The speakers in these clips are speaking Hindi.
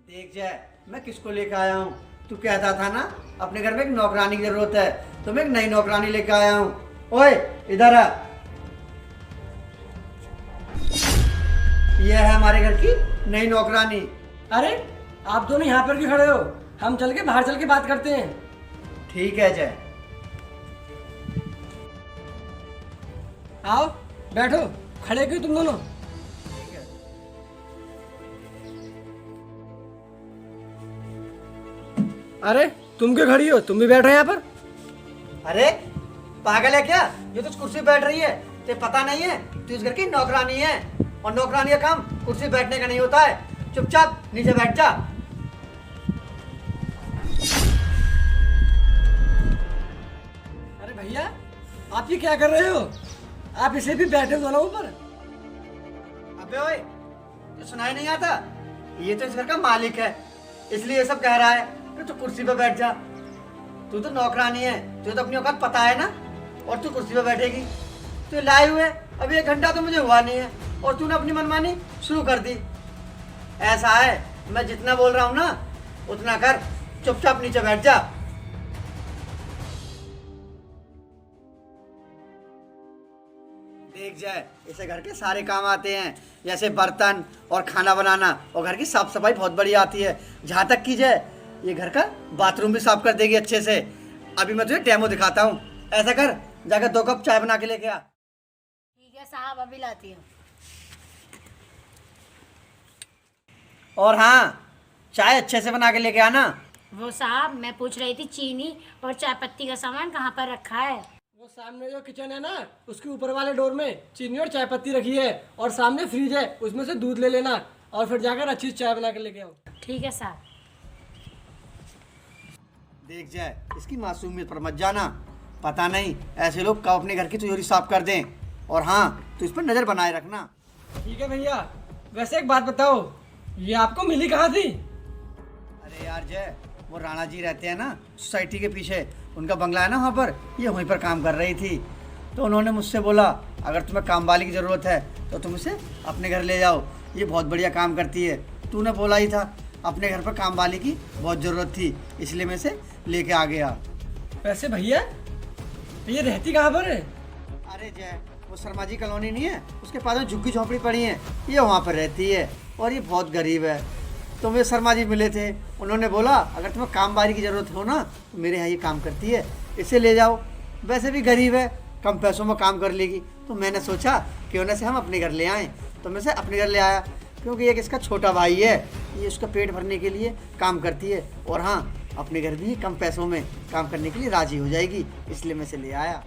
देख जय, मैं किसको लेकर आया हूँ। तू कहता था ना अपने घर में एक नौकरानी की जरूरत है, तो मैं एक नई नौकरानी लेकर आया हूँ। ओए इधर आ। यह है हमारे घर की नई नौकरानी। अरे आप दोनों यहाँ पर क्यों खड़े हो? हम चल के बाहर चल के बात करते हैं। ठीक है जय। आओ बैठो। खड़े क्यों तुम दोनों? ठीक है। अरे तुम क्यों खड़ी हो? तुम भी बैठो यहाँ पर। अरे पागल है क्या? ये तो कुर्सी पे बैठ रही है, ते पता नहीं है तू इस घर की नौकरानी है, और नौकरानी का काम कुर्सी पे बैठने का नहीं होता है। चुपचाप नीचे बैठ जा। अरे भैया आप ये क्या कर रहे हो? आप इसे भी बैठे दोनों ऊपर। अबे ओए, तो सुनाई नहीं आता? ये तो इस घर का मालिक है, इसलिए ये सब कह रहा है कि तू कुर्सी पे बैठ जा। तू तो नौकरानी है, तुझे तो अपनी औकात पता है ना, और तू कुर्सी पे बैठेगी। तू लाए हुए अभी 1 घंटा तो मुझे हुआ नहीं है, और तूने अपनी मनमानी शुरू कर दी। ऐसा है, मैं जितना बोल रहा हूँ ना उतना कर। चुपचाप नीचे बैठ जा। देख जाए, इसे घर के सारे काम आते हैं, जैसे बर्तन और खाना बनाना, और घर की साफ सफाई बहुत बढ़िया आती है। जहाँ तक की जाए ये घर का बाथरूम भी साफ कर देगी अच्छे से। अभी मैं तुझे डेमो दिखाता हूँ। ऐसा कर, जाकर 2 कप चाय बना के लेके आ। ठीक है साहब, अभी लाती हूँ। और हाँ, चाय अच्छे से बना के लेके आना। वो साहब मैं पूछ रही थी चीनी और चाय पत्ती का सामान कहाँ पर रखा है? वो सामने जो किचन है ना, उसके ऊपर वाले डोर में चीनी और चाय पत्ती रखी है, और सामने फ्रिज है, उसमें से दूध ले लेना और फिर जाकर अच्छी चाय बना के लेके आओ। ठीक है साहब। देख जाए, इसकी मासूमियत पर मत जाना। पता नहीं ऐसे लोग कब अपने घर की तिजोरी साफ कर दें। और हाँ, तो इस पर नजर बनाए रखना। ठीक है भैया। वैसे एक बात बताओ, ये आपको मिली कहाँ थी? अरे यार जय, वो राणा जी रहते हैं ना सोसाइटी के पीछे, उनका बंगला है ना वहाँ पर, ये वहीं पर काम कर रही थी। तो उन्होंने मुझसे बोला अगर तुम्हें काम वाली की ज़रूरत है तो तुम इसे अपने घर ले जाओ, ये बहुत बढ़िया काम करती है। तूने बोला ही था अपने घर पर काम वाली की बहुत ज़रूरत थी, इसलिए मैं इसे लेके आ गया। वैसे भैया ये रहती कहाँ पर है? अरे जय, वो शर्मा जी कॉलोनी नहीं है, उसके पास में झुग्गी झोंपड़ी पड़ी है, ये वहाँ पर रहती है, और ये बहुत गरीब है। तो मुझे शर्मा जी मिले थे, उन्होंने बोला अगर तुम्हें काम वाली की ज़रूरत हो ना तो मेरे यहाँ ये काम करती है, इसे ले जाओ। वैसे भी गरीब है, कम पैसों में काम कर लेगी। तो मैंने सोचा क्यों ना से हम अपने घर ले आएँ, तो मैं इसे अपने घर ले आया। क्योंकि एक इसका छोटा भाई है, ये उसका पेट भरने के लिए काम करती है, और हाँ अपने घर भी कम पैसों में काम करने के लिए राज़ी हो जाएगी, इसलिए मैं इसे ले आया।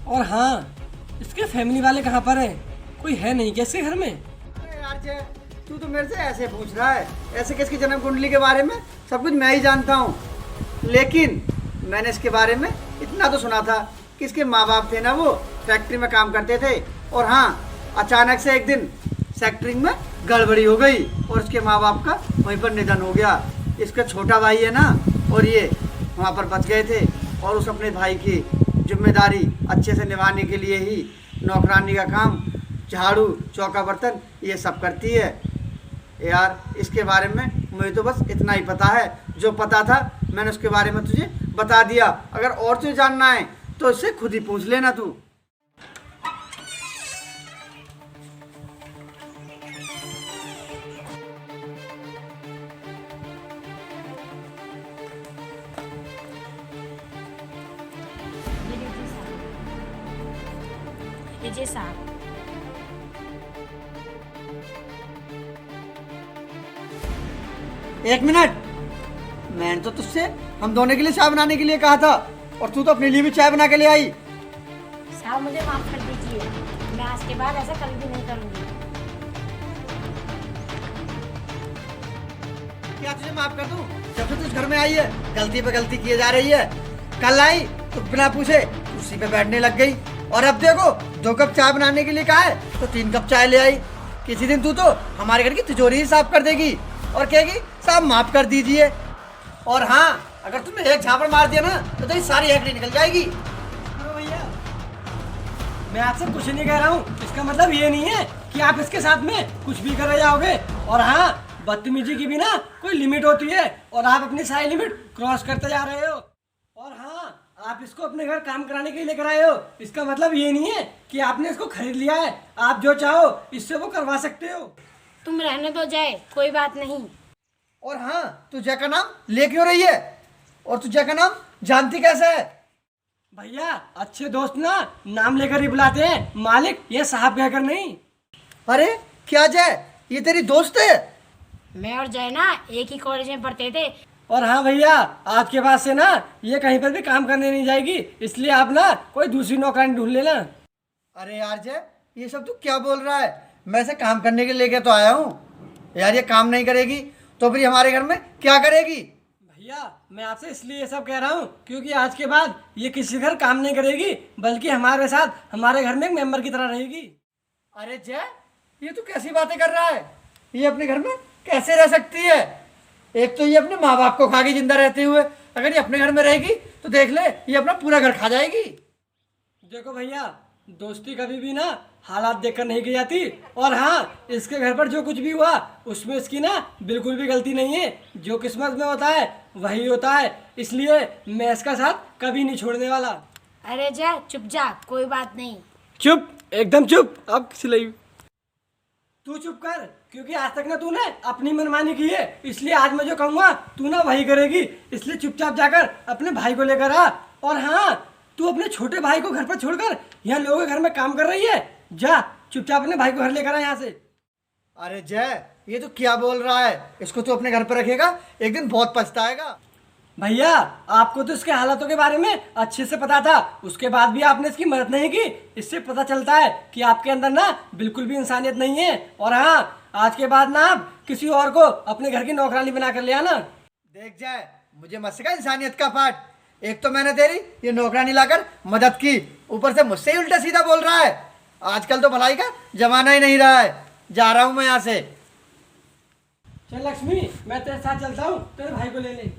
और हाँ, इसके फैमिली वाले कहाँ पर हैं? कोई है नहीं क्या इसके घर में? अरे यार जय, तू तो मेरे से ऐसे पूछ रहा है, ऐसे किसकी जन्म कुंडली के बारे में सब कुछ मैं ही जानता हूँ। लेकिन मैंने इसके बारे में इतना तो सुना था कि इसके माँ बाप थे ना, वो फैक्ट्री में काम करते थे, और हाँ अचानक से एक दिन फैक्ट्री में गड़बड़ी हो गई और इसके माँ बाप का वहीं पर निधन हो गया। इसका छोटा भाई है ना, और ये वहाँ पर बच गए थे, और उस अपने भाई की जिम्मेदारी अच्छे से निभाने के लिए ही नौकरानी का काम, झाड़ू चौका बर्तन ये सब करती है। यार इसके बारे में मुझे तो बस इतना ही पता है, जो पता था मैंने उसके बारे में तुझे बता दिया। अगर और तुझे जानना है तो इससे खुद ही पूछ लेना तू। लीजिए साहब। एक मिनट, मैंने तो तुझसे हम दोनों के लिए चाय बनाने के लिए कहा था, और तू तो अपने लिए भी चाय बना के ले आई। साहब मुझे माफ़ कर दीजिए, मैं आज के बाद ऐसा कभी भी नहीं करूँगी। क्या तुझे माफ कर दूं? जब से तू इस घर में आई है गलती पे गलती किए जा रही है। कल आई तो बिना पूछे कुर्सी पे बैठने लग गई, और अब देखो 2 कप चाय बनाने के लिए कहा है तो 3 कप चाय ले आई। किसी दिन तू तो हमारे घर की तिजोरी ही साफ कर देगी और कहेगी साहब माफ कर दीजिए। और हाँ, अगर तुमने एक झापड़ मार दिया ना तो तेरी सारी हैकड़ी निकल जाएगी। भैया मैं आपसे कुछ नहीं कह रहा हूँ, इसका मतलब ये नहीं है कि आप इसके साथ में कुछ भी करे जाओगे। और हाँ, बदतमीजी की भी ना कोई लिमिट होती है और आप अपनी सारी लिमिट क्रॉस करते जा रहे हो। और हाँ, आप इसको अपने घर काम कराने के लिए लेकर आए हो, इसका मतलब ये नहीं है कि आपने इसको खरीद लिया है। आप जो चाहो इससे वो करवा सकते हो। तुम रहने दो जय, कोई बात नहीं। और हाँ, तू जय का नाम ले क्यों रही है? और तू जय का नाम जानती कैसे है? भैया, अच्छे दोस्त ना नाम लेकर ही बुलाते हैं, मालिक ये साहब कहकर नहीं। अरे क्या जय, ये तेरी दोस्त है? मैं और जय ना एक ही कॉलेज में पढ़ते थे। और हाँ भैया, आज के बाद से ना ये कहीं पर भी काम करने नहीं जाएगी, इसलिए आप ना कोई दूसरी नौकरानी ढूंढ लेना। अरे यार जय, ये सब तू क्या बोल रहा है? मैं इसे काम करने के लिए लेके तो आया हूँ। यार ये काम नहीं करेगी तो फिर हमारे घर में क्या करेगी? भैया, मैं आपसे इसलिए ये सब कह रहा हूँ क्योंकि आज के बाद ये किसी घर काम नहीं करेगी, बल्कि हमारे साथ हमारे घर में एक मेंबर की तरह रहेगी। अरे जय, ये तू कैसी बातें कर रहा है? ये अपने घर में कैसे रह सकती है? एक तो ये अपने माँ बाप को खा के जिंदा रहते हुए, अगर ये अपने घर में रहेगी तो देख ले, ये अपना पूरा घर खा जाएगी। देखो भैया, दोस्ती कभी भी ना हालात देखकर नहीं की जाती। और हाँ, इसके घर पर जो कुछ भी हुआ उसमें इसकी ना बिल्कुल भी गलती नहीं है। जो किस्मत में होता है वही होता है, इसलिए मैं इसका साथ कभी नहीं छोड़ने वाला। अरे जय चुप जा, कोई बात नहीं। चुप, एकदम चुप। अब सिलाई तू चुप कर, क्योंकि आज तक ना तूने अपनी मनमानी की है, इसलिए आज मैं जो कहूँगा तू ना वही करेगी। इसलिए चुपचाप जाकर अपने भाई को लेकर आ। और हाँ, तू अपने छोटे भाई को घर पर छोड़कर यहाँ लोगों के घर में काम कर रही है। जा चुपचाप अपने भाई को घर लेकर आ यहाँ से। अरे जय, ये तो क्या बोल रहा है? इसको तू अपने घर पर रखेगा, एक दिन बहुत पछताएगा। भैया, आपको तो इसके हालातों के बारे में अच्छे से पता था, उसके बाद भी आपने इसकी मदद नहीं की। इससे पता चलता है कि आपके अंदर ना बिल्कुल भी इंसानियत नहीं है। और हाँ, आज के बाद ना आप किसी और को अपने घर की नौकरानी बना कर ले आना। देख जाए, मुझे मत सिखा इंसानियत का पाठ। एक तो मैंने तेरी ये नौकरानी लाकर मदद की, ऊपर से मुझसे ही उल्टा सीधा बोल रहा है। आजकल तो भलाई का जमाना ही नहीं रहा है। जा रहा हूँ मैं यहाँ से। चल लक्ष्मी, मैं तेरे साथ चलता हूँ, तेरे भाई को ले ले।